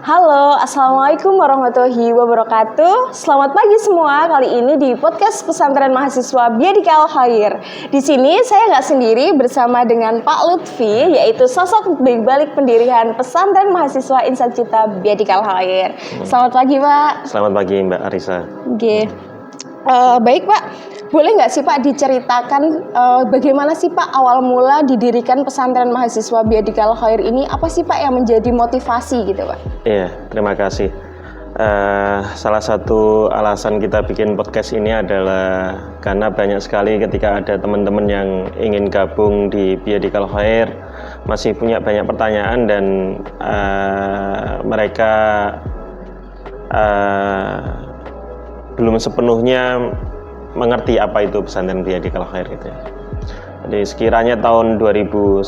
Halo, Assalamualaikum warahmatullahi wabarakatuh. Selamat pagi semua. Kali ini di podcast pesantren mahasiswa Biadikal Khair. Di sini saya nggak sendiri bersama dengan Pak Lutfi, yaitu sosok di balik pendirian pesantren mahasiswa Insan Cita Biadikal Khair. Selamat pagi, Pak. Selamat pagi, Mbak Arisa. Oke. Baik, Pak. Boleh nggak sih Pak diceritakan bagaimana sih Pak awal mula didirikan pesantren mahasiswa Biadikal Khair ini? Apa sih Pak yang menjadi motivasi gitu Pak? Iya, terima kasih. Salah satu alasan kita bikin podcast ini adalah karena banyak sekali ketika ada teman-teman yang ingin gabung di Biadikal Khair masih punya banyak pertanyaan dan mereka belum sepenuhnya mengerti apa itu pesantren Biadikal Khair gitu ya. Jadi sekiranya tahun 2019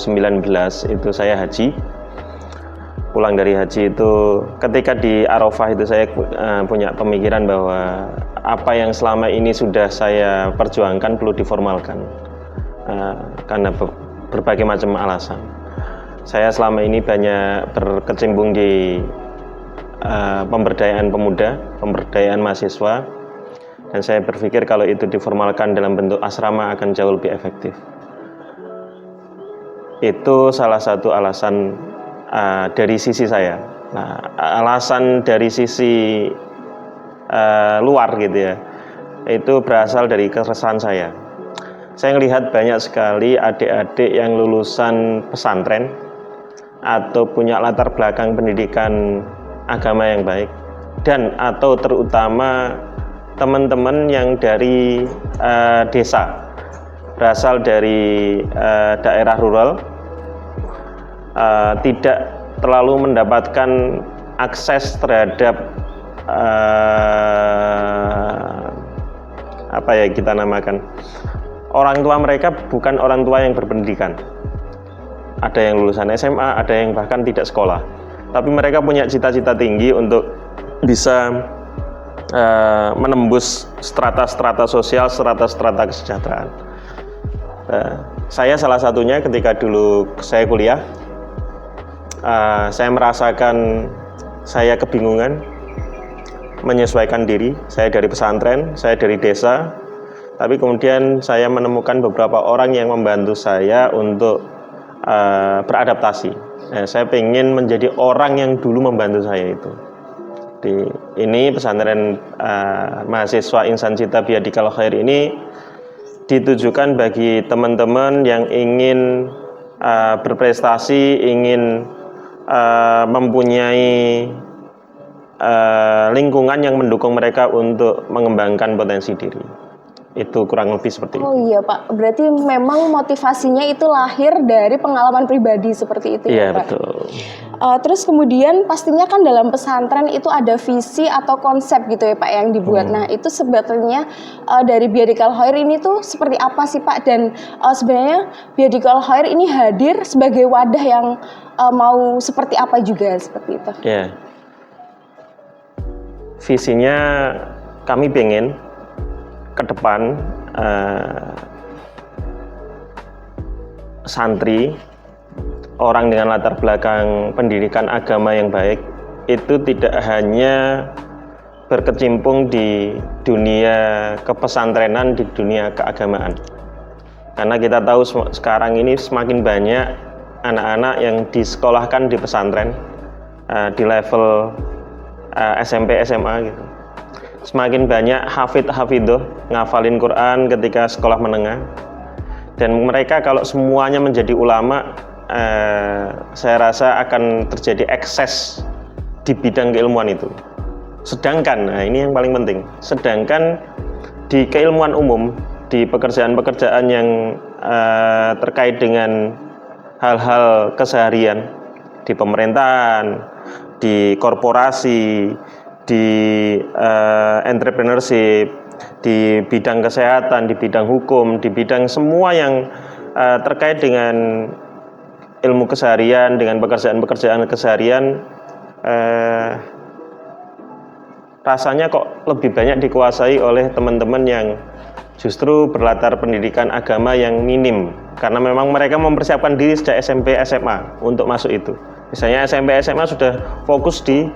itu saya haji. Pulang dari haji itu ketika di Arafah itu saya punya pemikiran bahwa apa yang selama ini sudah saya perjuangkan perlu diformalkan karena berbagai macam alasan. Saya selama ini banyak berkecimpung di pemberdayaan pemuda, pemberdayaan mahasiswa. Dan saya berpikir kalau itu diformalkan dalam bentuk asrama akan jauh lebih efektif. Itu salah satu alasan dari sisi saya. Nah, alasan dari sisi luar gitu ya, itu berasal dari keresahan saya. Saya melihat banyak sekali adik-adik yang lulusan pesantren atau punya latar belakang pendidikan agama yang baik, dan atau terutama teman-teman yang dari desa, berasal dari daerah rural, tidak terlalu mendapatkan akses terhadap apa ya kita namakan, orang tua mereka bukan orang tua yang berpendidikan. Ada yang lulusan SMA, ada yang bahkan tidak sekolah, tapi mereka punya cita-cita tinggi untuk bisa menembus strata-strata sosial, strata-strata kesejahteraan. Saya salah satunya ketika dulu saya kuliah, saya merasakan saya kebingungan menyesuaikan diri. Saya dari pesantren, saya dari desa, tapi kemudian saya menemukan beberapa orang yang membantu saya untuk beradaptasi. Saya ingin menjadi orang yang dulu membantu saya itu. Ini pesantren mahasiswa Insan Cita Biadikal Khair ini ditujukan bagi teman-teman yang ingin berprestasi, ingin mempunyai lingkungan yang mendukung mereka untuk mengembangkan potensi diri. Itu kurang lebih seperti itu. Oh iya Pak, berarti memang motivasinya itu lahir dari pengalaman pribadi seperti itu ya Pak? Iya, betul. Terus kemudian pastinya kan dalam pesantren itu ada visi atau konsep gitu ya Pak yang dibuat. Nah itu sebetulnya dari Biadikal Khair ini tuh seperti apa sih Pak? Dan sebenarnya Biadikal Khair ini hadir sebagai wadah yang mau seperti apa juga seperti itu? Ya, visinya kami pengen ke depan santri, orang dengan latar belakang pendidikan agama yang baik itu tidak hanya berkecimpung di dunia kepesantrenan, di dunia keagamaan. Karena kita tahu sekarang ini semakin banyak anak-anak yang disekolahkan di pesantren di level SMP, SMA gitu. Semakin banyak hafidh-hafidhoh ngafalin Quran ketika sekolah menengah, dan mereka kalau semuanya menjadi ulama, saya rasa akan terjadi ekses di bidang keilmuan itu. Sedangkan, nah ini yang paling penting, sedangkan di keilmuan umum, di pekerjaan-pekerjaan yang terkait dengan hal-hal keseharian di pemerintahan, di korporasi, di entrepreneurship, di bidang kesehatan, di bidang hukum, di bidang semua yang terkait dengan ilmu keseharian, dengan pekerjaan-pekerjaan keseharian, rasanya kok lebih banyak dikuasai oleh teman-teman yang justru berlatar pendidikan agama yang minim, karena memang mereka mempersiapkan diri sejak SMP, SMA untuk masuk itu. Misalnya SMP SMA sudah fokus di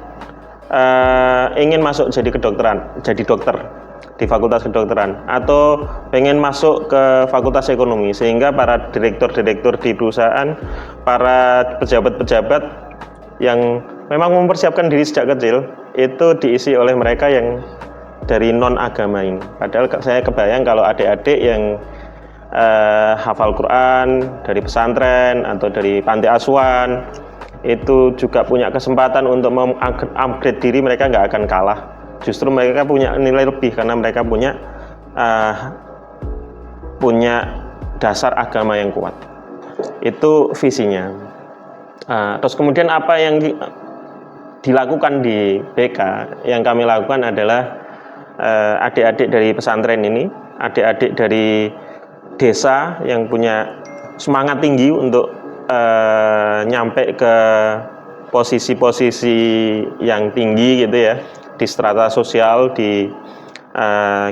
ingin masuk jadi kedokteran, jadi dokter di fakultas kedokteran, atau pengen masuk ke fakultas ekonomi, sehingga para direktur-direktur di perusahaan, para pejabat-pejabat yang memang mempersiapkan diri sejak kecil itu diisi oleh mereka yang dari non agama ini. Padahal saya kebayang kalau adik-adik yang hafal Quran dari pesantren atau dari panti asuhan itu juga punya kesempatan untuk mengupgrade diri, mereka nggak akan kalah. Justru mereka punya nilai lebih karena mereka punya dasar agama yang kuat. Itu visinya. Terus kemudian apa yang dilakukan di BK, yang kami lakukan adalah adik-adik dari pesantren ini, adik-adik dari desa yang punya semangat tinggi untuk nyampe ke posisi-posisi yang tinggi gitu ya, di strata sosial, di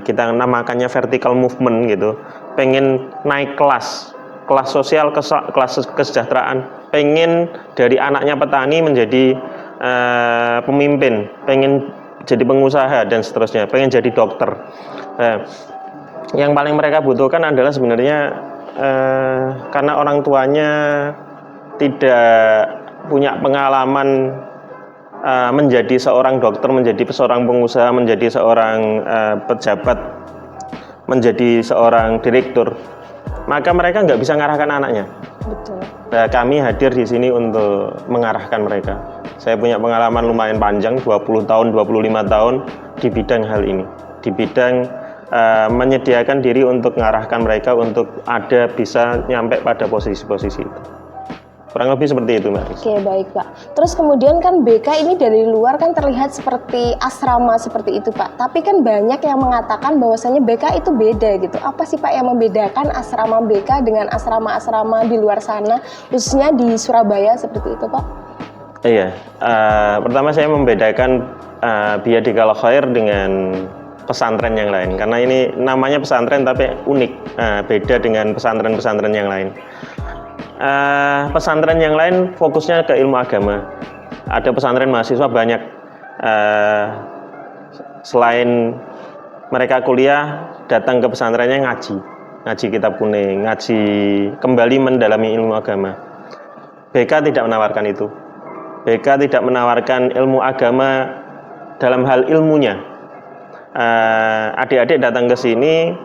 kita namakannya vertical movement gitu, pengen naik kelas sosial, kelas kesejahteraan, pengen dari anaknya petani menjadi pemimpin, pengen jadi pengusaha dan seterusnya, pengen jadi dokter. Yang paling mereka butuhkan adalah sebenarnya karena orang tuanya tidak punya pengalaman menjadi seorang dokter, menjadi seorang pengusaha, menjadi seorang pejabat, menjadi seorang direktur, maka mereka nggak bisa mengarahkan anaknya. Betul. Nah, kami hadir di sini untuk mengarahkan mereka. Saya punya pengalaman lumayan panjang, 20 tahun, 25 tahun di bidang hal ini, di bidang menyediakan diri untuk mengarahkan mereka untuk ada bisa nyampe pada posisi-posisi itu. Kurang lebih seperti itu, Mbak Ris. Oke, baik Pak. Terus kemudian kan BK ini dari luar kan terlihat seperti asrama seperti itu Pak. Tapi kan banyak yang mengatakan bahwasanya BK itu beda gitu. Apa sih Pak yang membedakan asrama BK dengan asrama-asrama di luar sana, khususnya di Surabaya seperti itu Pak? Iya, pertama saya membedakan Biadikal Khair dengan pesantren yang lain. Karena ini namanya pesantren tapi unik, beda dengan pesantren-pesantren yang lain. Pesantren yang lain fokusnya ke ilmu agama. Ada pesantren mahasiswa banyak. Selain mereka kuliah, datang ke pesantrennya ngaji kitab kuning, ngaji kembali mendalami ilmu agama. BK tidak menawarkan itu. BK tidak menawarkan ilmu agama dalam hal ilmunya. Adik-adik datang ke sini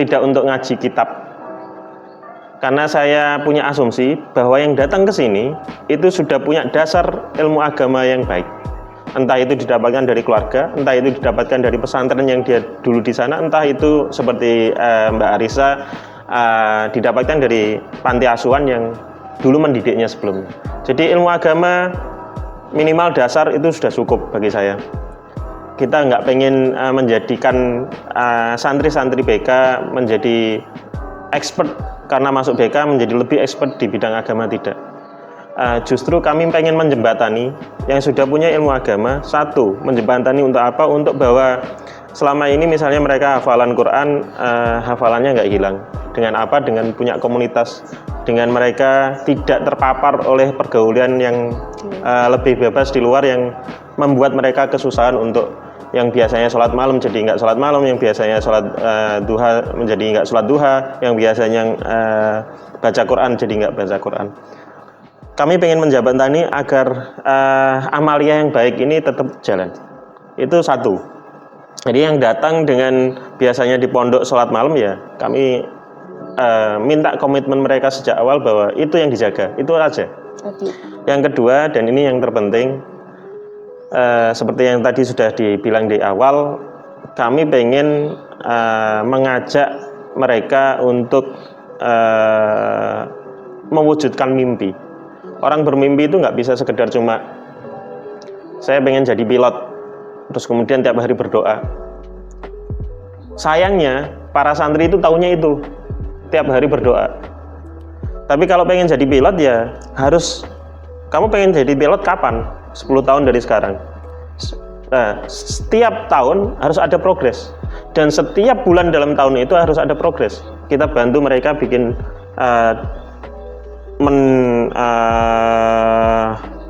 tidak untuk ngaji kitab. Karena saya punya asumsi bahwa yang datang ke sini itu sudah punya dasar ilmu agama yang baik. Entah itu didapatkan dari keluarga, entah itu didapatkan dari pesantren yang dia dulu di sana, entah itu seperti Mbak Arisa didapatkan dari panti asuhan yang dulu mendidiknya sebelumnya. Jadi ilmu agama minimal dasar itu sudah cukup bagi saya. Kita nggak pengen menjadikan santri-santri BK menjadi expert karena masuk BK menjadi lebih expert di bidang agama, tidak. Justru kami pengen menjembatani yang sudah punya ilmu agama. Satu, menjembatani untuk apa? Untuk bahwa selama ini misalnya mereka hafalan Quran, hafalannya nggak hilang. Dengan apa? Dengan punya komunitas, dengan mereka tidak terpapar oleh pergaulan yang lebih bebas di luar yang membuat mereka kesusahan untuk yang biasanya sholat malam jadi nggak sholat malam, yang biasanya sholat duha menjadi nggak sholat duha, yang biasanya baca Quran jadi nggak baca Quran. Kami pengen menjembatani agar amalia yang baik ini tetap jalan. Itu satu. Jadi yang datang dengan biasanya di pondok sholat malam, ya kami minta komitmen mereka sejak awal bahwa itu yang dijaga, itu aja. Yang kedua, dan ini yang terpenting, seperti yang tadi sudah dibilang di awal, kami pengen mengajak mereka untuk mewujudkan mimpi. Orang bermimpi itu nggak bisa sekedar cuma saya pengen jadi pilot, terus kemudian tiap hari berdoa. Sayangnya para santri itu taunya itu tiap hari berdoa. Tapi kalau pengen jadi pilot ya harus, kamu pengen jadi pilot kapan? 10 tahun dari sekarang. Nah, setiap tahun harus ada progres, dan setiap bulan dalam tahun itu harus ada progres. Kita bantu mereka bikin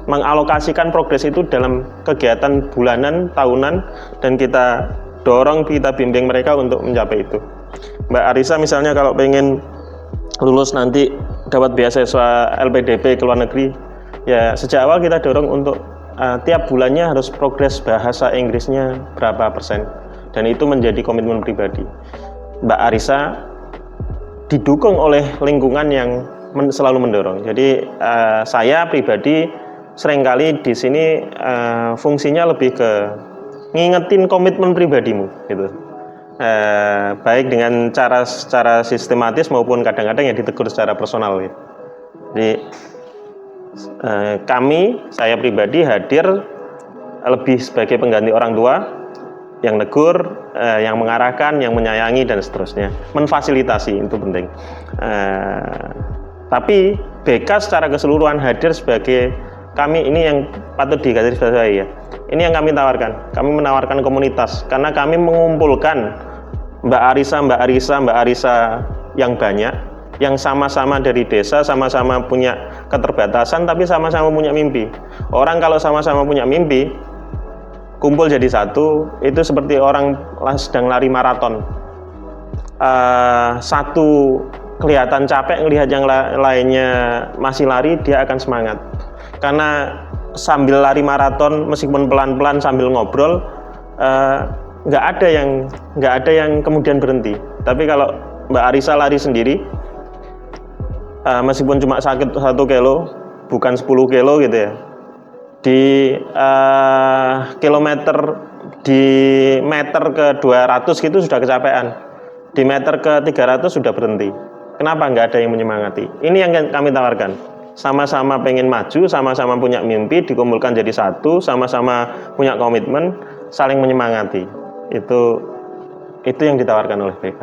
mengalokasikan progres itu dalam kegiatan bulanan, tahunan, dan kita dorong, kita bimbing mereka untuk mencapai itu. Mbak Arisa misalnya kalau pengen lulus nanti dapat beasiswa LPDP ke luar negeri, ya sejak awal kita dorong untuk tiap bulannya harus progres bahasa Inggrisnya berapa persen, dan itu menjadi komitmen pribadi. Mbak Arisa didukung oleh lingkungan yang selalu mendorong. Jadi saya pribadi seringkali di sini fungsinya lebih ke ngingetin komitmen pribadimu, gitu. Baik dengan secara sistematis maupun kadang-kadang ya ditegur secara personal, gitu. Jadi saya pribadi hadir lebih sebagai pengganti orang tua yang negur, yang mengarahkan, yang menyayangi, dan seterusnya, memfasilitasi, itu penting. Tapi BK secara keseluruhan hadir sebagai kami, ini yang patut digarisbawahi ya. Ini yang kami tawarkan. Kami menawarkan komunitas karena kami mengumpulkan Mbak Arisa yang banyak, yang sama-sama dari desa, sama-sama punya keterbatasan, tapi sama-sama punya mimpi. Orang kalau sama-sama punya mimpi, kumpul jadi satu, itu seperti orang sedang lari maraton. Satu kelihatan capek, ngelihat yang lainnya masih lari, dia akan semangat. Karena sambil lari maraton, meskipun pelan-pelan sambil ngobrol, nggak ada yang kemudian berhenti. Tapi kalau Mbak Arisa lari sendiri, meskipun cuma sakit 1 kilo, bukan 10 kilo gitu ya, di meter ke 200 gitu sudah kecapean, di meter ke 300 sudah berhenti. Kenapa nggak ada yang menyemangati? Ini yang kami tawarkan. Sama-sama pengen maju, sama-sama punya mimpi, dikumpulkan jadi satu, sama-sama punya komitmen, saling menyemangati. Itu yang ditawarkan oleh BK.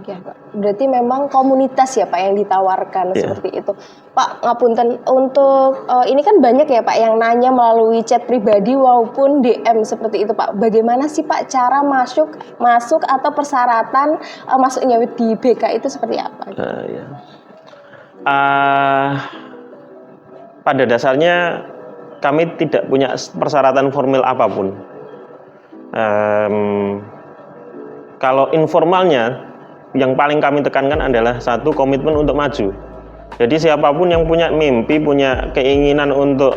Oke, Pak. Berarti memang komunitas ya Pak yang ditawarkan seperti itu. Pak, ngapunten, untuk ini kan banyak ya Pak yang nanya melalui chat pribadi maupun DM seperti itu Pak. Bagaimana sih Pak cara masuk atau persyaratan masuknya di BK itu seperti apa? Pada dasarnya kami tidak punya persyaratan formil apapun. Kalau informalnya, yang paling kami tekankan adalah satu, komitmen untuk maju. Jadi siapapun yang punya mimpi, punya keinginan untuk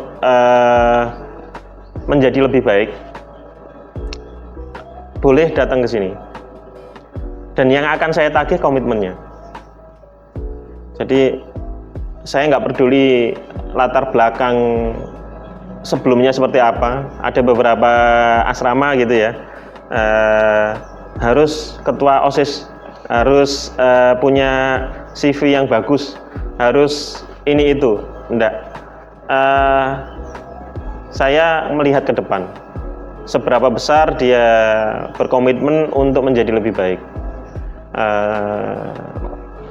menjadi lebih baik, boleh datang ke sini. Dan yang akan saya tagih komitmennya. Jadi saya nggak peduli latar belakang sebelumnya seperti apa. Ada beberapa asrama gitu ya, harus ketua OSIS, harus punya CV yang bagus, harus ini itu. Enggak. Saya melihat ke depan, seberapa besar dia berkomitmen untuk menjadi lebih baik.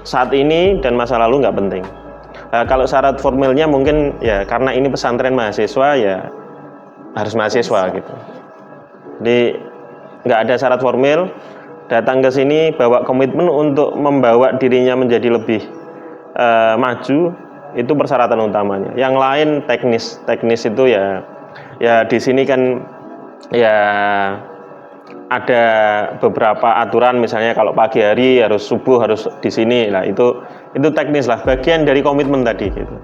Saat ini dan masa lalu nggak penting. Kalau syarat formilnya mungkin ya karena ini pesantren mahasiswa ya harus mahasiswa gitu. Jadi nggak ada syarat formil, datang ke sini bawa komitmen untuk membawa dirinya menjadi lebih maju, itu persyaratan utamanya. Yang lain teknis itu ya di sini kan ya ada beberapa aturan, misalnya kalau pagi hari harus subuh harus di sini. Nah, itu teknis lah, bagian dari komitmen tadi gitu.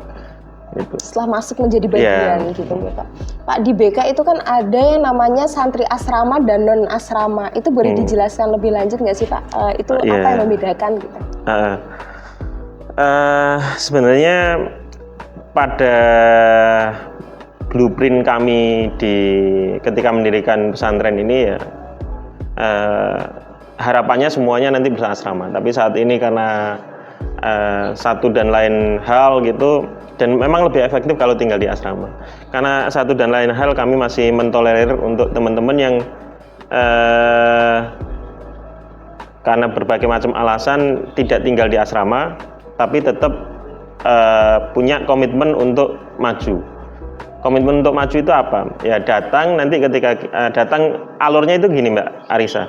Setelah masuk menjadi bagian gitu Pak. Pak, di BK itu kan ada yang namanya santri asrama dan non asrama. Itu boleh dijelaskan lebih lanjut nggak sih Pak? Itu apa yang membedakan gitu? Sebenarnya pada blueprint kami ketika mendirikan pesantren ini ya, harapannya semuanya nanti bisa asrama. Tapi saat ini karena satu dan lain hal gitu, dan memang lebih efektif kalau tinggal di asrama. Karena satu dan lain hal kami masih mentolerir untuk teman-teman yang karena berbagai macam alasan tidak tinggal di asrama, tapi tetap punya komitmen untuk maju. Komitmen untuk maju itu apa? Ya datang, nanti ketika datang, alurnya itu gini Mbak Arisa.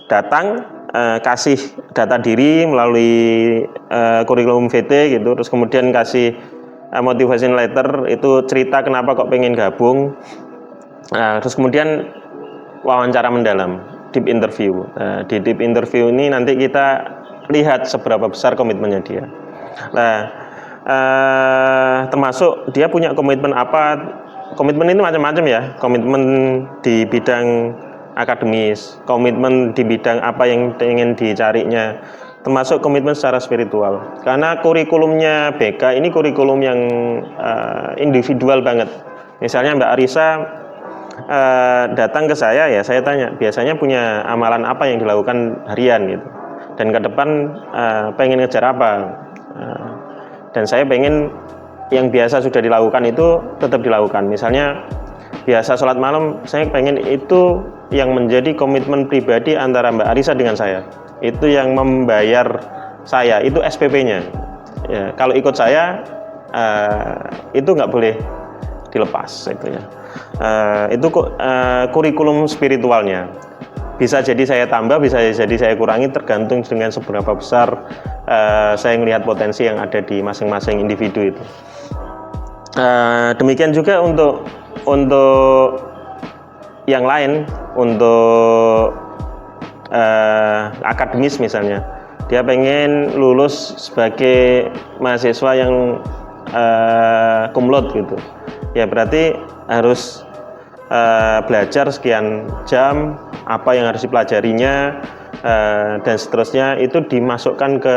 Datang, kasih data diri melalui kurikulum VT gitu, terus kemudian kasih motivation letter, itu cerita kenapa kok pengen gabung, terus kemudian wawancara mendalam, deep interview. Di deep interview ini nanti kita lihat seberapa besar komitmennya dia. Nah, termasuk dia punya komitmen apa. Komitmen itu macam-macam ya, komitmen di bidang akademis, komitmen di bidang apa yang ingin dicarinya, termasuk komitmen secara spiritual. Karena kurikulumnya BK ini kurikulum yang individual banget. Misalnya Mbak Arisa datang ke saya, ya saya tanya, biasanya punya amalan apa yang dilakukan harian gitu, dan ke depan pengen ngejar apa, dan saya pengen yang biasa sudah dilakukan itu tetap dilakukan. Misalnya biasa sholat malam, saya pengen itu yang menjadi komitmen pribadi antara Mbak Arisa dengan saya. Itu yang membayar saya, itu SPP-nya. Ya, kalau ikut saya itu nggak boleh dilepas itu ya. Itu kurikulum spiritualnya. Bisa jadi saya tambah, bisa jadi saya kurangi, tergantung dengan seberapa besar saya melihat potensi yang ada di masing-masing individu itu. Demikian juga untuk yang lain, untuk akademis misalnya, dia pengen lulus sebagai mahasiswa yang cum laude gitu, ya berarti harus belajar sekian jam, apa yang harus dipelajarinya, dan seterusnya. Itu dimasukkan ke,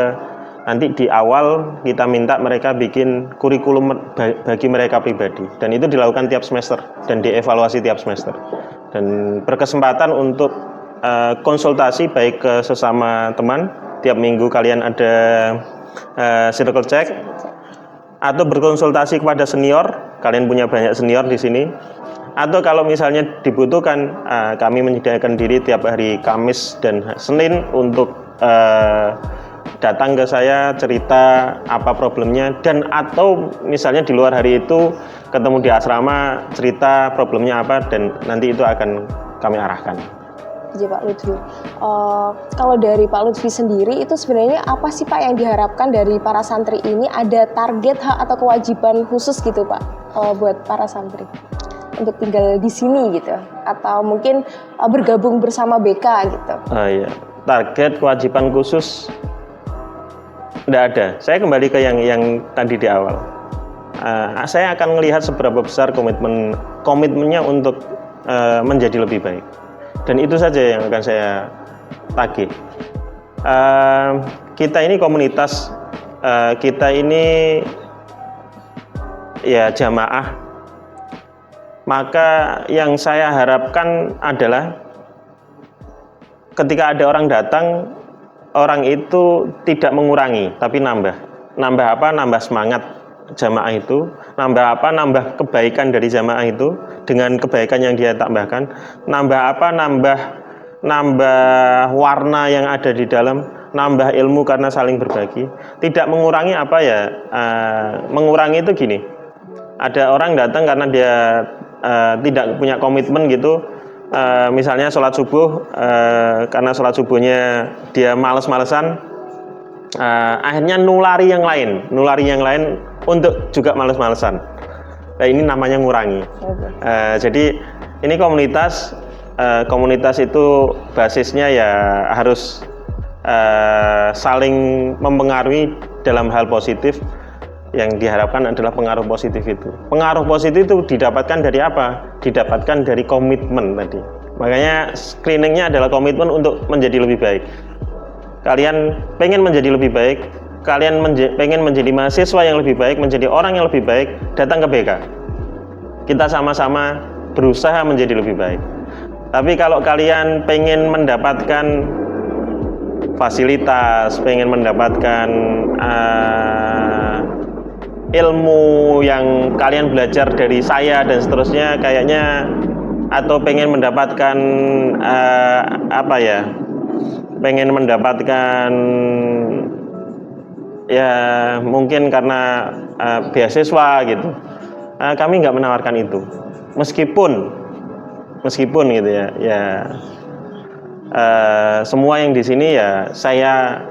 nanti di awal kita minta mereka bikin kurikulum bagi mereka pribadi, dan itu dilakukan tiap semester dan dievaluasi tiap semester, dan berkesempatan untuk konsultasi baik ke sesama teman, tiap minggu kalian ada circle check, atau berkonsultasi kepada senior, kalian punya banyak senior di sini, atau kalau misalnya dibutuhkan, kami menyediakan diri tiap hari Kamis dan Senin untuk datang ke saya, cerita apa problemnya, dan atau misalnya di luar hari itu ketemu di asrama, cerita problemnya apa, dan nanti itu akan kami arahkan. Jadi Pak Lutfi, kalau dari Pak Lutfi sendiri itu sebenarnya apa sih Pak yang diharapkan dari para santri ini? Ada target, hak atau kewajiban khusus gitu Pak buat para santri untuk tinggal di sini gitu, atau mungkin bergabung bersama BK gitu? Iya, target kewajiban khusus tidak ada. Saya kembali ke yang tadi di awal. Saya akan melihat seberapa besar komitmennya untuk menjadi lebih baik. Dan itu saja yang akan saya tagih. Kita ini komunitas, kita ini ya jamaah. Maka yang saya harapkan adalah ketika ada orang datang, orang itu tidak mengurangi, tapi nambah. Nambah apa? Nambah semangat jamaah itu. Nambah apa? Nambah kebaikan dari jamaah itu dengan kebaikan yang dia tambahkan. Nambah apa? Nambah warna yang ada di dalam. Nambah ilmu karena saling berbagi. Tidak mengurangi apa ya? Mengurangi itu gini. Ada orang datang karena dia tidak punya komitmen gitu. Misalnya sholat subuh, karena sholat subuhnya dia males-malesan, akhirnya nulari yang lain untuk juga males-malesan. Nah, ini namanya ngurangi. Jadi ini komunitas itu basisnya ya harus saling mempengaruhi dalam hal positif. Yang diharapkan adalah pengaruh positif itu. Pengaruh positif itu didapatkan dari apa? Didapatkan dari komitmen tadi. Makanya screeningnya adalah komitmen untuk menjadi lebih baik. Kalian pengen menjadi lebih baik, kalian pengen menjadi mahasiswa yang lebih baik, menjadi orang yang lebih baik, datang ke BK. Kita sama-sama berusaha menjadi lebih baik. Tapi kalau kalian pengen mendapatkan fasilitas, pengen mendapatkan ilmu yang kalian belajar dari saya dan seterusnya, kayaknya, atau pengen mendapatkan pengen mendapatkan ya mungkin karena beasiswa gitu, kami nggak menawarkan itu, meskipun gitu ya semua yang di sini ya saya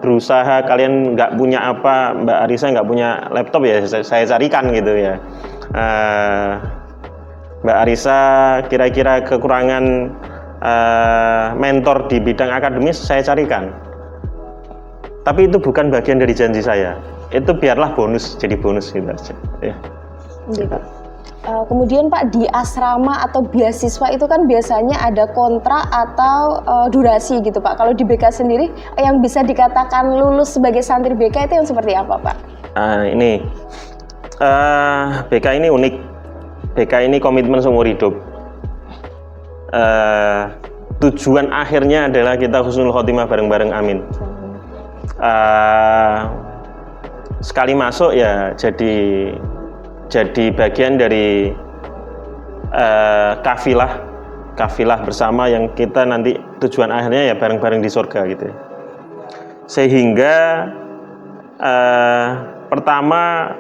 berusaha. Kalian nggak punya apa, Mbak Arisa nggak punya laptop ya saya carikan gitu ya. Mbak Arisa kira-kira kekurangan mentor di bidang akademis, saya carikan. Tapi itu bukan bagian dari janji saya. Itu biarlah bonus, jadi bonus gitu aja. Ya. Gitu. Kemudian Pak, di asrama atau beasiswa itu kan biasanya ada kontrak atau durasi gitu Pak. Kalau di BK sendiri yang bisa dikatakan lulus sebagai santri BK itu yang seperti apa Pak? BK ini unik. BK ini komitmen seumur hidup. Tujuan akhirnya adalah kita husnul khotimah bareng-bareng, amin. Sekali masuk ya jadi bagian dari kafilah bersama yang kita nanti tujuan akhirnya ya bareng-bareng di surga gitu. Sehingga pertama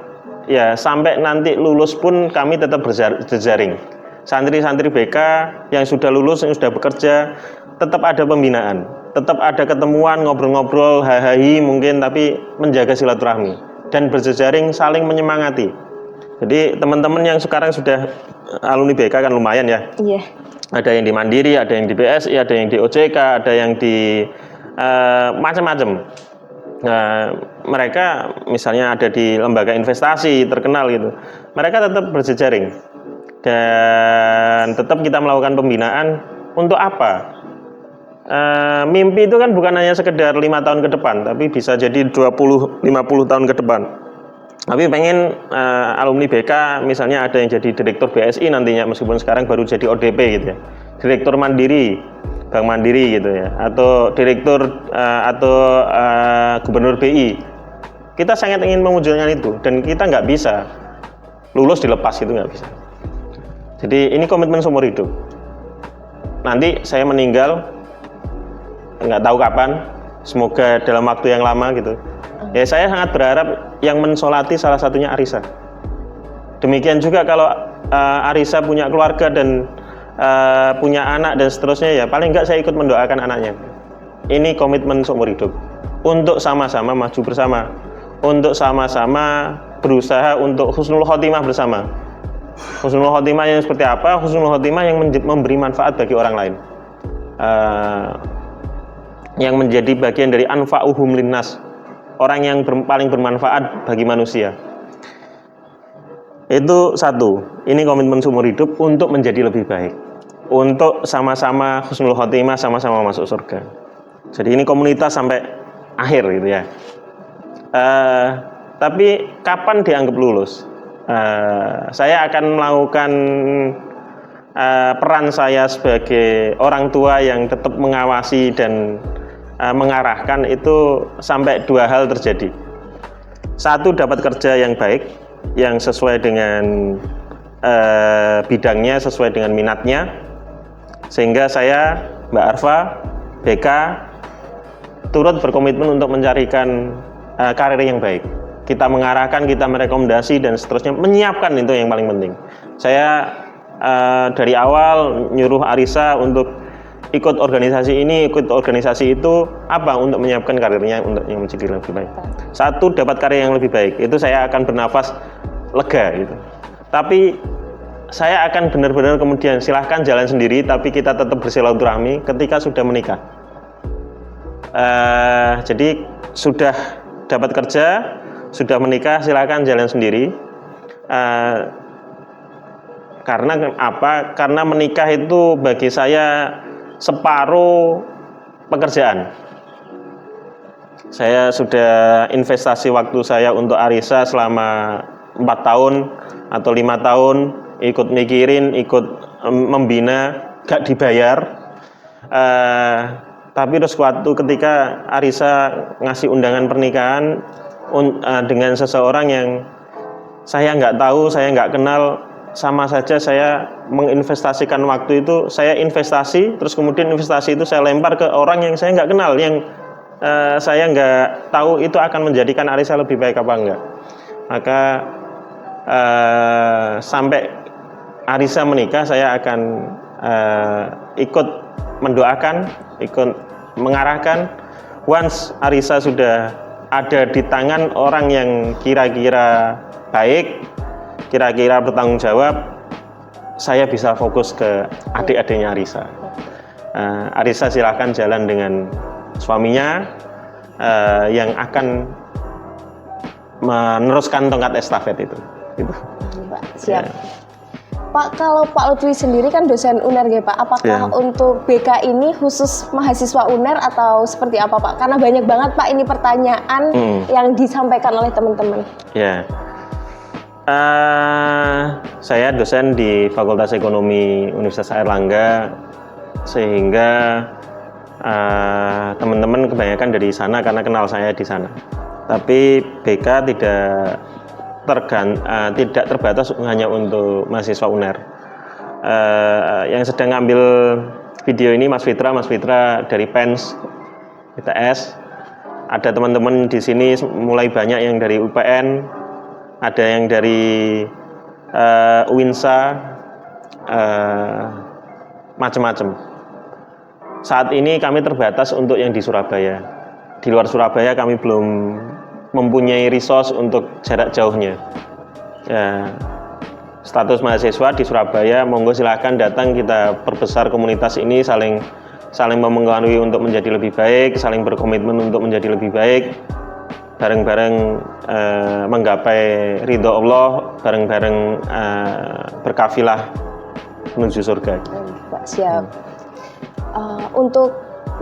ya sampai nanti lulus pun kami tetap berjejaring. Santri-santri BK yang sudah lulus, yang sudah bekerja, tetap ada pembinaan, tetap ada ketemuan, ngobrol-ngobrol, hahaha mungkin, tapi menjaga silaturahmi dan berjejaring saling menyemangati. Jadi teman-teman yang sekarang sudah alumni BK kan lumayan ya. Iya. Ada yang di Mandiri, ada yang di BSI, ada yang di OJK, ada yang di macam-macam. Mereka misalnya ada di lembaga investasi terkenal gitu. Mereka tetap berjejaring dan tetap kita melakukan pembinaan. Untuk apa? Mimpi itu kan bukan hanya sekedar 5 tahun ke depan, tapi bisa jadi 20-50 tahun ke depan. Tapi pengen alumni BK misalnya ada yang jadi direktur BSI nantinya, meskipun sekarang baru jadi ODP gitu ya, direktur Mandiri, Bank Mandiri gitu ya, atau direktur atau gubernur BI. Kita sangat ingin mewujudkan itu, dan kita nggak bisa lulus dilepas, itu nggak bisa. Jadi ini komitmen seumur hidup. Nanti saya meninggal nggak tahu kapan, semoga dalam waktu yang lama gitu. Ya saya sangat berharap yang mensolati salah satunya Arisa. Demikian juga kalau Arisa punya keluarga dan punya anak dan seterusnya, ya paling nggak saya ikut mendoakan anaknya. Ini komitmen seumur hidup untuk sama-sama maju bersama, untuk sama-sama berusaha untuk husnul khotimah bersama. Husnul khotimah yang seperti apa? Husnul khotimah yang memberi manfaat bagi orang lain, yang menjadi bagian dari anfa'uhum linnas, orang yang paling bermanfaat bagi manusia. Itu satu. Ini komitmen seumur hidup untuk menjadi lebih baik, untuk sama-sama husnul khotimah, sama-sama masuk surga. Jadi ini komunitas sampai akhir gitu ya. Tapi kapan dianggap lulus? Saya akan melakukan peran saya sebagai orang tua yang tetap mengawasi dan mengarahkan itu sampai 2 hal terjadi. Satu, dapat kerja yang baik, yang sesuai dengan bidangnya, sesuai dengan minatnya, sehingga saya, Mbak Arfa, BK turut berkomitmen untuk mencarikan karir yang baik. Kita mengarahkan, kita merekomendasi dan seterusnya, menyiapkan, itu yang paling penting. Saya dari awal nyuruh Arisa untuk ikut organisasi ini, ikut organisasi itu, apa? Untuk menyiapkan karirnya untuk yang menjadi lebih baik. Satu, dapat karir yang lebih baik, itu saya akan bernafas lega gitu. Tapi saya akan benar-benar kemudian silahkan jalan sendiri, tapi kita tetap bersilaturahmi ketika sudah menikah. Jadi sudah dapat kerja, sudah menikah, silakan jalan sendiri. Karena apa? Karena menikah itu bagi saya separuh pekerjaan. Saya sudah investasi waktu saya untuk Arisa selama 4 tahun atau 5 tahun, ikut mikirin, ikut membina, gak dibayar. Tapi terus suatu ketika Arisa ngasih undangan pernikahan dengan seseorang yang saya nggak tahu, saya nggak kenal, sama saja saya menginvestasikan waktu itu. Saya investasi, terus kemudian investasi itu saya lempar ke orang yang saya nggak kenal, yang saya nggak tahu itu akan menjadikan Arisa lebih baik apa enggak. Maka sampai Arisa menikah, saya akan ikut mendoakan, ikut mengarahkan. Once Arisa sudah ada di tangan orang yang kira-kira baik, kira-kira bertanggung jawab, saya bisa fokus ke adik-adiknya Arisa. Arisa silakan jalan dengan suaminya yang akan meneruskan tongkat estafet itu. Gitu. Pak, siap. Ya. Pak, kalau Pak Lutfi sendiri kan dosen UNER ya Pak, apakah untuk BK ini khusus mahasiswa UNER atau seperti apa Pak? Karena banyak banget Pak ini pertanyaan yang disampaikan oleh teman-teman. Ya, saya dosen di Fakultas Ekonomi Universitas Airlangga, sehingga teman-teman kebanyakan dari sana karena kenal saya di sana. Tapi BK tidak terbatas hanya untuk mahasiswa UNER. Yang sedang ngambil video ini Mas Fitra dari PENS ITS. Ada teman-teman di sini mulai banyak yang dari UPN, ada yang dari UINSA, macam-macam. Saat ini kami terbatas untuk yang di Surabaya. Di luar Surabaya kami belum mempunyai resource untuk jarak jauhnya. Ya, status mahasiswa di Surabaya, monggo silahkan datang, kita perbesar komunitas ini, saling mempengaruhi untuk menjadi lebih baik, saling berkomitmen untuk menjadi lebih baik, bareng-bareng menggapai ridho Allah, bareng-bareng berkafilah menuju surga. Pak, siap. Untuk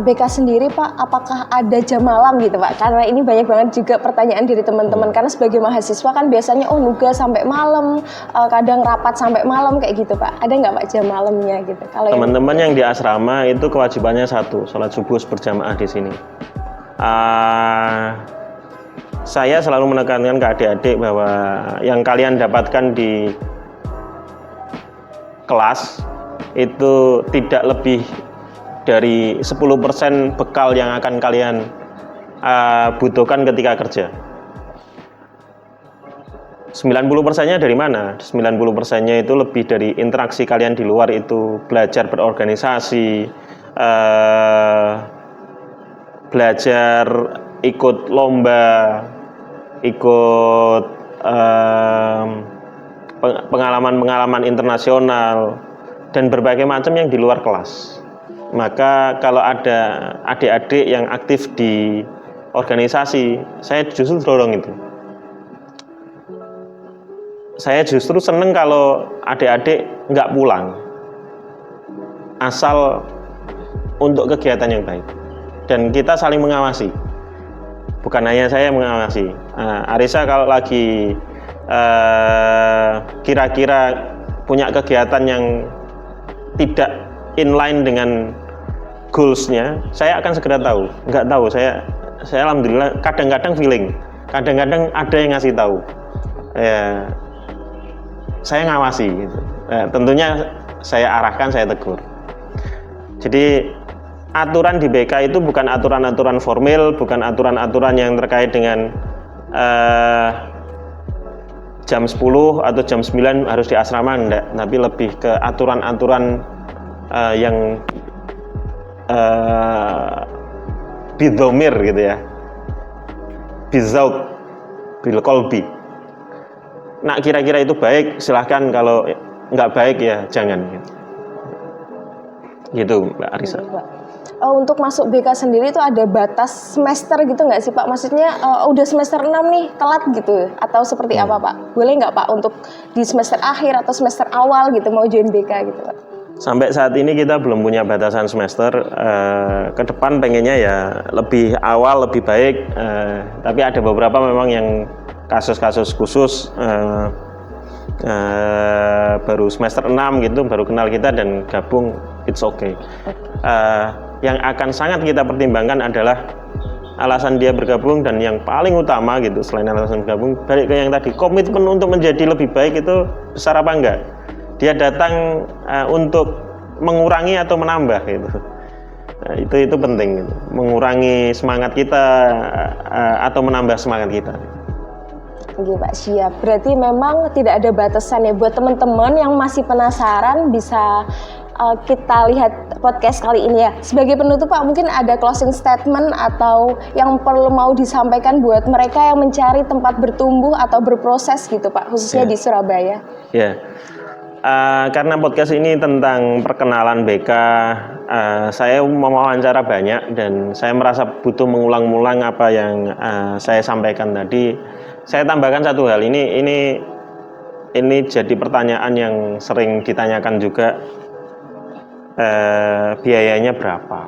BK sendiri Pak, apakah ada jam malam gitu Pak? Karena ini banyak banget juga pertanyaan dari teman-teman. Karena sebagai mahasiswa kan biasanya nugas sampai malam, kadang rapat sampai malam kayak gitu Pak. Ada nggak Pak jam malamnya gitu? Kalau teman-teman yang di asrama itu kewajibannya satu, sholat subuh berjamaah di sini. Saya selalu menekankan ke adik-adik bahwa yang kalian dapatkan di kelas itu tidak lebih dari 10% bekal yang akan kalian butuhkan ketika kerja. 90%-nya dari mana? 90%-nya itu lebih dari interaksi kalian di luar, itu belajar berorganisasi, belajar ikut lomba, ikut pengalaman-pengalaman internasional, dan berbagai macam yang di luar kelas. Maka kalau ada adik-adik yang aktif di organisasi, saya justru dorong itu. Saya justru seneng kalau adik-adik nggak pulang, asal untuk kegiatan yang baik. Dan kita saling mengawasi. Bukan hanya saya yang mengawasi. Arisa kalau lagi kira-kira punya kegiatan yang tidak inline dengan goals-nya, saya akan segera tahu. Nggak tahu, saya alhamdulillah kadang-kadang feeling, kadang-kadang ada yang ngasih tahu. Ya, saya ngawasi gitu. Tentunya saya arahkan, saya tegur. Jadi aturan di BK itu bukan aturan-aturan formal, bukan aturan-aturan yang terkait dengan jam 10 atau jam 9 harus di asrama, enggak, tapi lebih ke aturan-aturan yang bidomir gitu ya, bizauk, bilkolbi. Nah, kira-kira itu baik, silahkan. Kalau nggak baik ya jangan. Gitu Mbak Arisa. Untuk masuk BK sendiri itu ada batas semester gitu nggak sih Pak? Maksudnya udah semester 6 nih telat gitu, atau seperti apa Pak? Boleh nggak Pak untuk di semester akhir atau semester awal gitu mau join BK gitu Pak? Sampai saat ini kita belum punya batasan semester. Ke depan pengennya ya lebih awal, lebih baik. Tapi ada beberapa memang yang kasus-kasus khusus, baru semester 6 gitu, baru kenal kita dan gabung, it's okay. Yang akan sangat kita pertimbangkan adalah alasan dia bergabung, dan yang paling utama gitu selain alasan bergabung, balik ke yang tadi, komitmen untuk menjadi lebih baik itu besar apa enggak. Dia datang untuk mengurangi atau menambah gitu. Nah, itu penting gitu. Mengurangi semangat kita atau menambah semangat kita. Oke Pak, siap. Berarti memang tidak ada batasan ya buat teman-teman yang masih penasaran, bisa kita lihat podcast kali ini ya. Sebagai penutup Pak, mungkin ada closing statement atau yang perlu mau disampaikan buat mereka yang mencari tempat bertumbuh atau berproses gitu Pak, khususnya di Surabaya. Ya, karena podcast ini tentang perkenalan BK, saya mewawancara banyak dan saya merasa butuh mengulang-ulang apa yang saya sampaikan tadi. Saya tambahkan satu hal, ini jadi pertanyaan yang sering ditanyakan juga, biayanya berapa?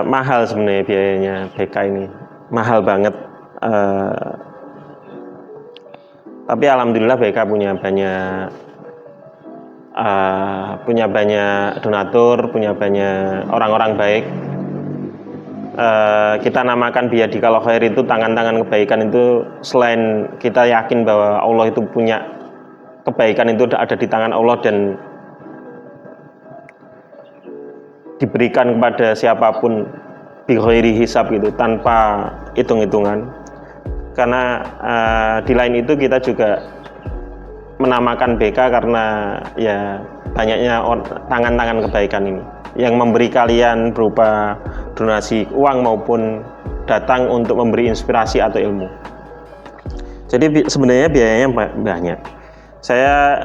Mahal sebenarnya biayanya BK ini, mahal banget. Tapi alhamdulillah BK punya banyak donatur, punya banyak orang-orang baik. Kita namakan Biyadikal Khair itu tangan-tangan kebaikan itu, selain kita yakin bahwa Allah itu punya kebaikan itu ada di tangan Allah dan diberikan kepada siapapun bi ghairi hisab gitu, tanpa hitung-hitungan. Karena di lain itu kita juga menamakan BK karena ya banyaknya tangan-tangan kebaikan ini yang memberi kalian berupa donasi uang maupun datang untuk memberi inspirasi atau ilmu. Jadi sebenarnya biayanya banyak. Saya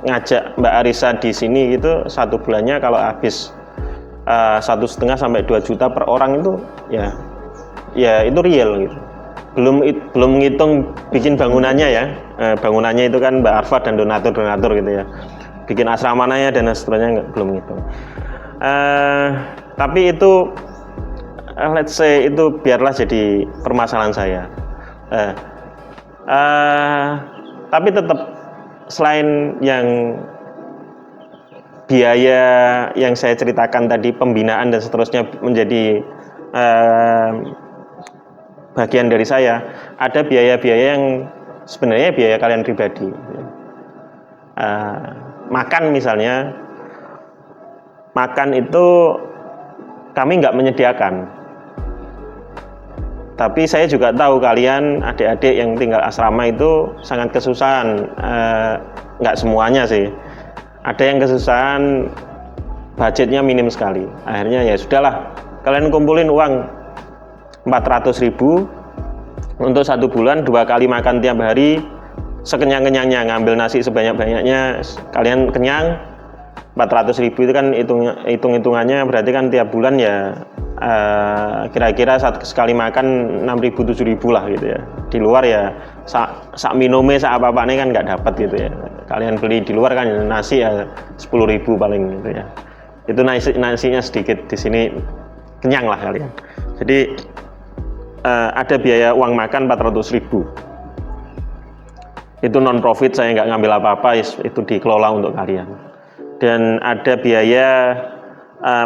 ngajak Mbak Arisa di sini gitu, satu bulannya kalau habis 1,5 sampai 2 juta per orang itu ya itu real gitu. Belum ngitung bikin bangunannya ya. Bangunannya itu kan Mbak Arfa dan donatur gitu ya. Bikin asramanya dan seterusnya belum ngitung. Tapi itu let's say itu biarlah jadi permasalahan saya. Tapi tetap selain yang biaya yang saya ceritakan tadi, pembinaan dan seterusnya menjadi bagian dari saya, ada biaya-biaya yang sebenarnya biaya kalian pribadi. Makan misalnya, makan itu kami nggak menyediakan. Tapi saya juga tahu kalian adik-adik yang tinggal asrama itu sangat kesusahan. Nggak semuanya sih. Ada yang kesusahan, budgetnya minim sekali. Akhirnya ya sudahlah, kalian kumpulin uang 400.000 untuk 1 bulan, 2 kali makan tiap hari, sekenyang-kenyangnya, ngambil nasi sebanyak-banyaknya, kalian kenyang. 400.000 itu kan hitung-hitungannya berarti kan tiap bulan ya kira-kira sekali makan 6.000 7.000 lah gitu ya. Di luar ya sak minumnya sak apa-apanya kan nggak dapat gitu ya. Kalian beli di luar kan nasi ya 10.000 paling gitu ya. Itu nasinya sedikit, di sini kenyang lah kalian. Jadi ada biaya uang makan 400.000. Itu non profit, saya nggak ngambil apa-apa, itu dikelola untuk kalian. Dan ada biaya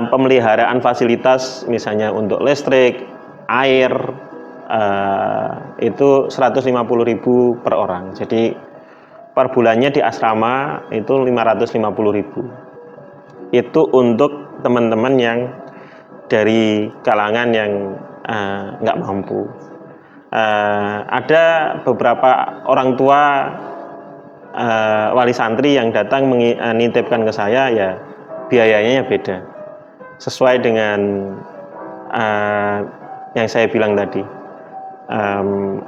pemeliharaan fasilitas, misalnya untuk listrik, air, itu 150.000 per orang. Jadi per bulannya di asrama itu 550.000. Itu untuk teman-teman yang dari kalangan yang nggak mampu. Ada beberapa orang tua wali santri yang datang menitipkan ke saya, ya biayanya beda sesuai dengan yang saya bilang tadi.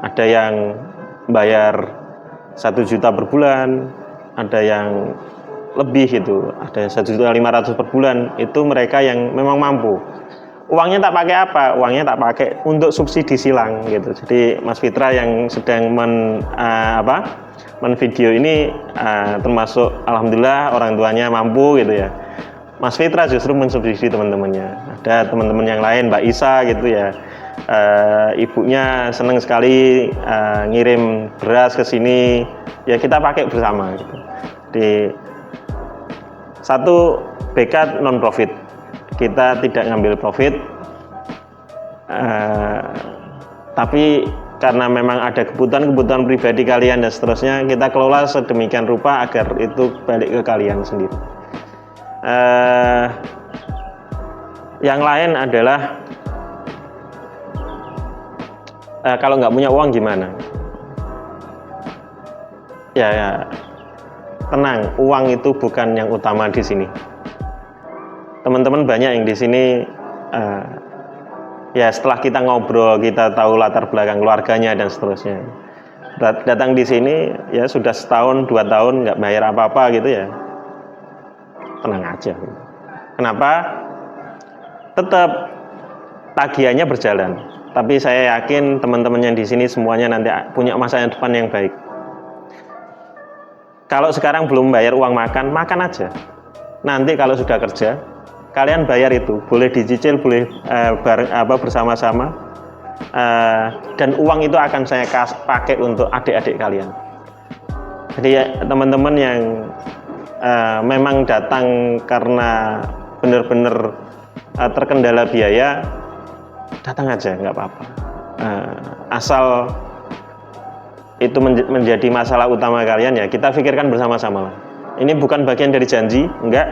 Ada yang bayar 1 juta per bulan, ada yang lebih gitu, ada 1.500.000 per bulan. Itu mereka yang memang mampu. Uangnya tak pakai apa? Uangnya tak pakai untuk subsidi silang gitu. Jadi Mas Fitra yang sedang video ini termasuk alhamdulillah orang tuanya mampu gitu ya. Mas Fitra justru mensubsidi teman-temannya. Ada teman-teman yang lain, Mbak Isa gitu ya. Ibunya senang sekali ngirim beras ke sini. Ya kita pakai bersama gitu. Di satu BK non profit. Kita tidak ngambil profit, tapi karena memang ada kebutuhan pribadi kalian dan seterusnya, kita kelola sedemikian rupa agar itu balik ke kalian sendiri. Yang lain adalah kalau nggak punya uang gimana? Ya tenang, uang itu bukan yang utama di sini. Teman-teman banyak yang di sini ya setelah kita ngobrol, kita tahu latar belakang keluarganya dan seterusnya. Datang di sini ya sudah setahun, 2 tahun nggak bayar apa-apa gitu ya, tenang aja. Kenapa? Tetap tagihannya berjalan. Tapi saya yakin teman-teman yang di sini semuanya nanti punya masa depan yang baik. Kalau sekarang belum bayar uang makan, makan aja. Nanti kalau sudah kerja, kalian bayar itu, boleh dicicil, boleh bersama-sama, dan uang itu akan saya pakai untuk adik-adik kalian. Jadi ya, teman-teman yang memang datang karena benar-benar terkendala biaya, datang aja, nggak apa-apa. Asal itu menjadi masalah utama kalian ya, kita pikirkan bersama-sama lah. Ini bukan bagian dari janji, enggak.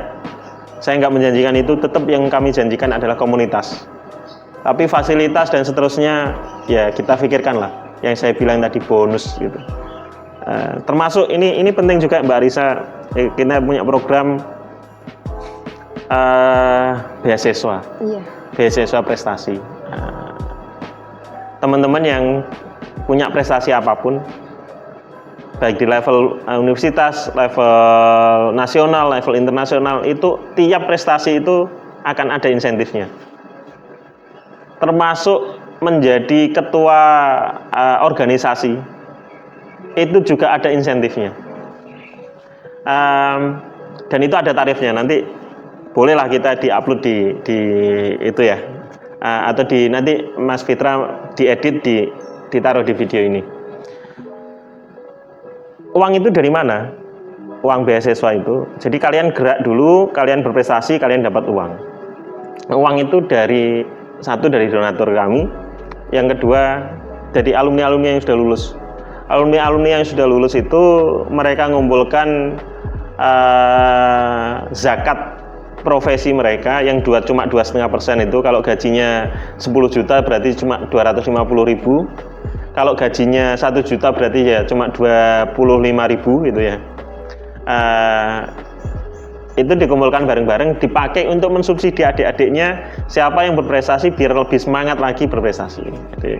Saya nggak menjanjikan itu, tetap yang kami janjikan adalah komunitas. Tapi fasilitas dan seterusnya ya kita pikirkan lah. Yang saya bilang tadi bonus gitu. Termasuk ini penting juga Mbak Arisa, kita punya program beasiswa. Iya. Beasiswa prestasi. Teman-teman yang punya prestasi apapun, baik di level universitas, level nasional, level internasional, itu tiap prestasi itu akan ada insentifnya. Termasuk menjadi ketua organisasi, itu juga ada insentifnya. Dan itu ada tarifnya. Nanti bolehlah kita diupload di itu ya, atau nanti Mas Fitra diedit, ditaruh di video ini. Uang itu dari mana? Uang beasiswa itu. Jadi kalian gerak dulu, kalian berprestasi, kalian dapat uang. Uang itu dari donatur kami, yang kedua dari alumni-alumni yang sudah lulus. Alumni-alumni yang sudah lulus itu mereka mengumpulkan zakat profesi mereka yang cuma 2,5% itu. Kalau gajinya 10 juta berarti cuma 250.000. Kalau gajinya 1 juta berarti ya cuma 25.000 gitu ya. Itu dikumpulkan bareng-bareng, dipakai untuk mensubsidi adik-adiknya. Siapa yang berprestasi biar lebih semangat lagi berprestasi. Jadi,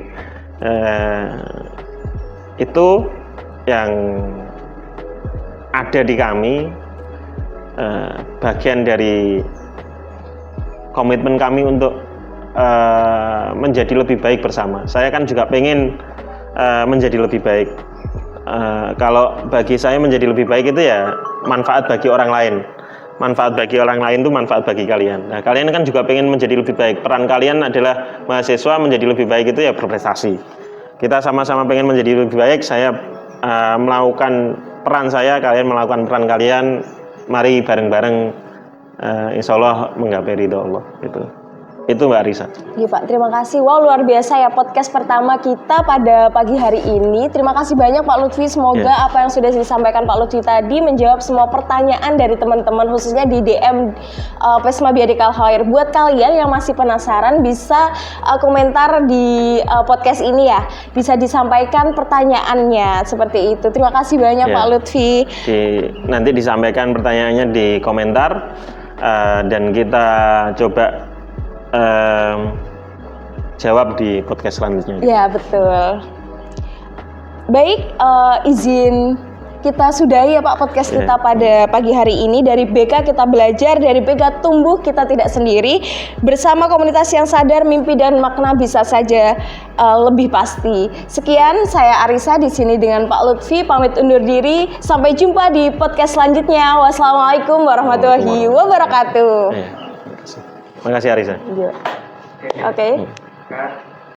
itu yang ada di kami, bagian dari komitmen kami untuk menjadi lebih baik bersama. Saya kan juga pengen menjadi lebih baik. Kalau bagi saya menjadi lebih baik itu ya manfaat bagi orang lain. Manfaat bagi orang lain itu manfaat bagi kalian. Nah, kalian kan juga pengen menjadi lebih baik. Peran kalian adalah mahasiswa menjadi lebih baik itu ya berprestasi. Kita sama-sama pengen menjadi lebih baik. Saya melakukan peran saya, kalian melakukan peran kalian. Mari bareng-bareng insya Allah menggapai ridho Allah. Itu Mbak Arisa. Iya Pak, terima kasih. Wow, luar biasa ya podcast pertama kita pada pagi hari ini. Terima kasih banyak Pak Lutfi. Semoga apa yang sudah disampaikan Pak Lutfi tadi menjawab semua pertanyaan dari teman-teman, khususnya di DM Pesma Biadikal Khair. Buat kalian yang masih penasaran bisa komentar di podcast ini ya. Bisa disampaikan pertanyaannya seperti itu. Terima kasih banyak Pak Lutfi. Nanti disampaikan pertanyaannya di komentar dan kita coba jawab di podcast selanjutnya. Ya betul. Baik, izin kita sudahi ya Pak podcast kita pada pagi hari ini. Dari BK kita belajar, dari BK tumbuh kita tidak sendiri. Bersama komunitas yang sadar, mimpi dan makna bisa saja lebih pasti. Sekian, saya Arisa di sini dengan Pak Lutfi, pamit undur diri. Sampai jumpa di podcast selanjutnya. Wassalamualaikum warahmatullahi wabarakatuh. Terima kasih Arisa. Oke.